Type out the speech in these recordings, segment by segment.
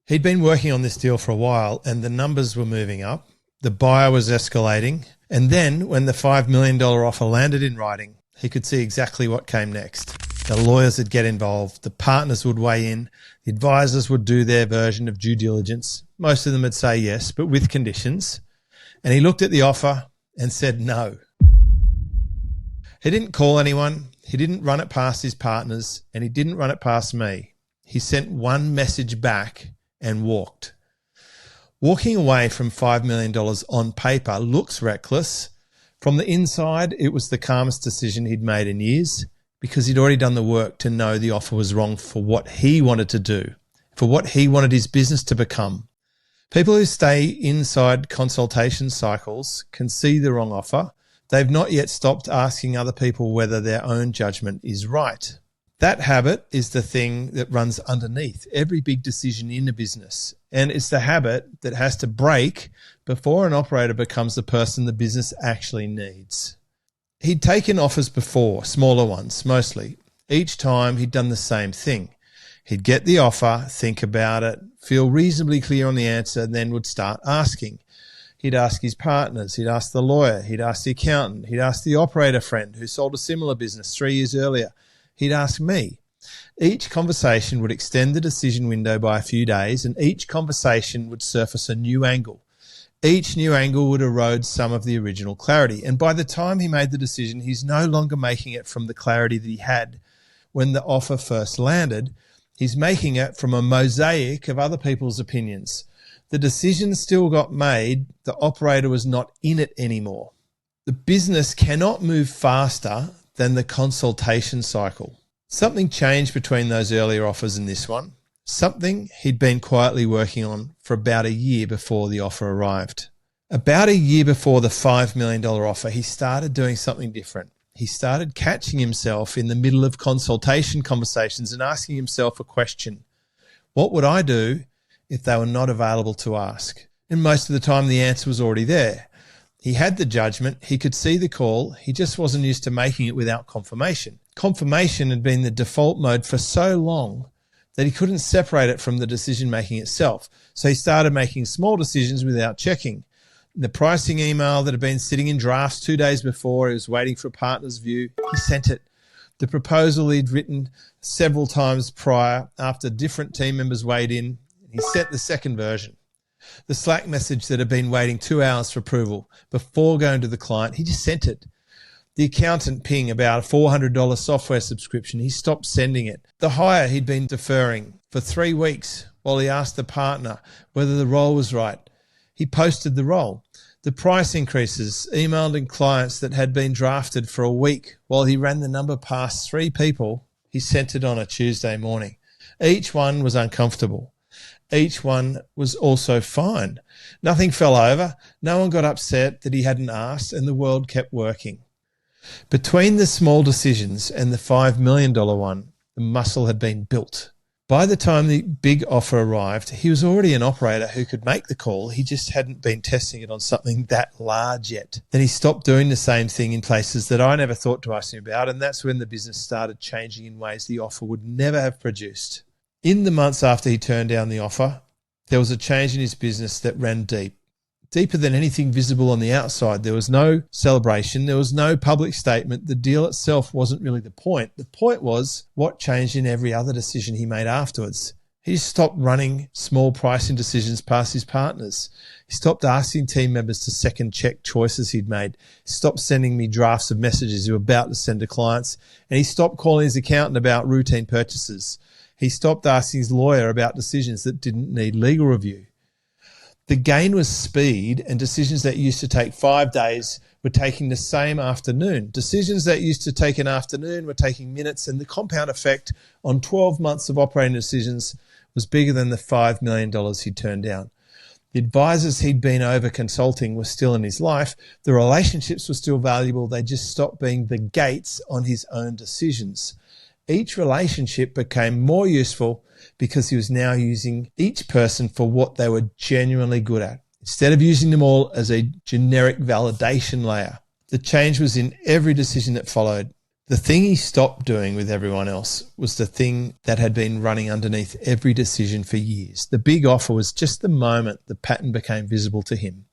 He'd been working on this deal for a while and the numbers were moving up. The buyer was escalating. And then when the $5 million offer landed in writing, he could see exactly what came next. The lawyers would get involved. The partners would weigh in. The advisors would do their version of due diligence. Most of them would say yes, but with conditions. And he looked at the offer and said no. He didn't call anyone. He didn't run it past his partners, and he didn't run it past me. He sent one message back and walked. Walking away from $5 million on paper looks reckless. From the inside, it was the calmest decision he'd made in years because he'd already done the work to know the offer was wrong for what he wanted to do, for what he wanted his business to become. People who stay inside consultation cycles can see the wrong offer. They've not yet stopped asking other people whether their own judgment is right. That habit is the thing that runs underneath every big decision in a business. And it's the habit that has to break before an operator becomes the person the business actually needs. He'd taken offers before, smaller ones mostly. Each time he'd done the same thing. He'd get the offer, think about it, feel reasonably clear on the answer, and then would start asking. He'd ask his partners, he'd ask the lawyer, he'd ask the accountant, he'd ask the operator friend who sold a similar business 3 years earlier. He'd ask me. Each conversation would extend the decision window by a few days, and each conversation would surface a new angle. Each new angle would erode some of the original clarity. And by the time he made the decision, he's no longer making it from the clarity that he had when the offer first landed. He's making it from a mosaic of other people's opinions. The decision still got made. The operator was not in it anymore. The business cannot move faster than the consultation cycle. Something changed between those earlier offers and this one. Something he'd been quietly working on for about a year before the offer arrived. About a year before the $5 million offer, he started doing something different. He started catching himself in the middle of consultation conversations and asking himself a question. What would I do if they were not available to ask? And most of the time the answer was already there. He had the judgment, he could see the call, he just wasn't used to making it without confirmation. Confirmation had been the default mode for so long that he couldn't separate it from the decision-making itself. So he started making small decisions without checking. The pricing email that had been sitting in drafts 2 days before, he was waiting for a partner's view, he sent it. The proposal he'd written several times prior after different team members weighed in, he sent the second version. The Slack message that had been waiting 2 hours for approval before going to the client, he just sent it. The accountant ping about a $400 software subscription, he stopped sending it. The hire he'd been deferring for 3 weeks while he asked the partner whether the role was right, he posted the role. The price increases emailed in clients that had been drafted for a week while he ran the number past 3 people, he sent it on a Tuesday morning. Each one was uncomfortable. Each one was also fine. Nothing fell over. No one got upset that he hadn't asked, and the world kept working. Between the small decisions and the $5 million one, the muscle had been built. By the time the big offer arrived, he was already an operator who could make the call. He just hadn't been testing it on something that large yet. Then he stopped doing the same thing in places that I never thought to ask him about, and that's when the business started changing in ways the offer would never have produced. In the months after he turned down the offer, there was a change in his business that ran deep, deeper than anything visible on the outside. There was no celebration. There was no public statement. The deal itself wasn't really the point. The point was what changed in every other decision he made afterwards. He stopped running small pricing decisions past his partners. He stopped asking team members to second check choices he'd made. He stopped sending me drafts of messages he was about to send to clients. And he stopped calling his accountant about routine purchases. He stopped asking his lawyer about decisions that didn't need legal review. The gain was speed, and decisions that used to take 5 days were taking the same afternoon. Decisions that used to take an afternoon were taking minutes, and the compound effect on 12 months of operating decisions was bigger than the $5 million he'd turned down. The advisors he'd been over consulting were still in his life. The relationships were still valuable. They just stopped being the gates on his own decisions. Each relationship became more useful because he was now using each person for what they were genuinely good at, instead of using them all as a generic validation layer. The change was in every decision that followed. The thing he stopped doing with everyone else was the thing that had been running underneath every decision for years. The big offer was just the moment the pattern became visible to him.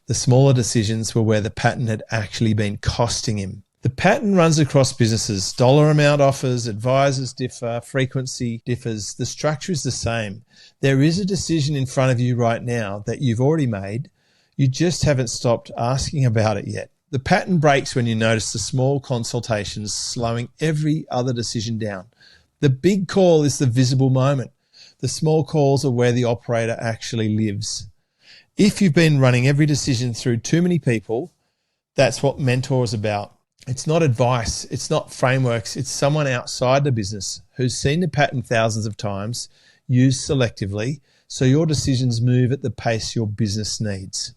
The smaller decisions were where the pattern had actually been costing him. The pattern runs across businesses. Dollar amount offers, advisors differ, frequency differs. The structure is the same. There is a decision in front of you right now that you've already made. You just haven't stopped asking about it yet. The pattern breaks when you notice the small consultations slowing every other decision down. The big call is the visible moment. The small calls are where the operator actually lives. If you've been running every decision through too many people, that's what Mentor is about. It's not advice. It's not frameworks. It's someone outside the business who's seen the pattern thousands of times, used selectively, so your decisions move at the pace your business needs.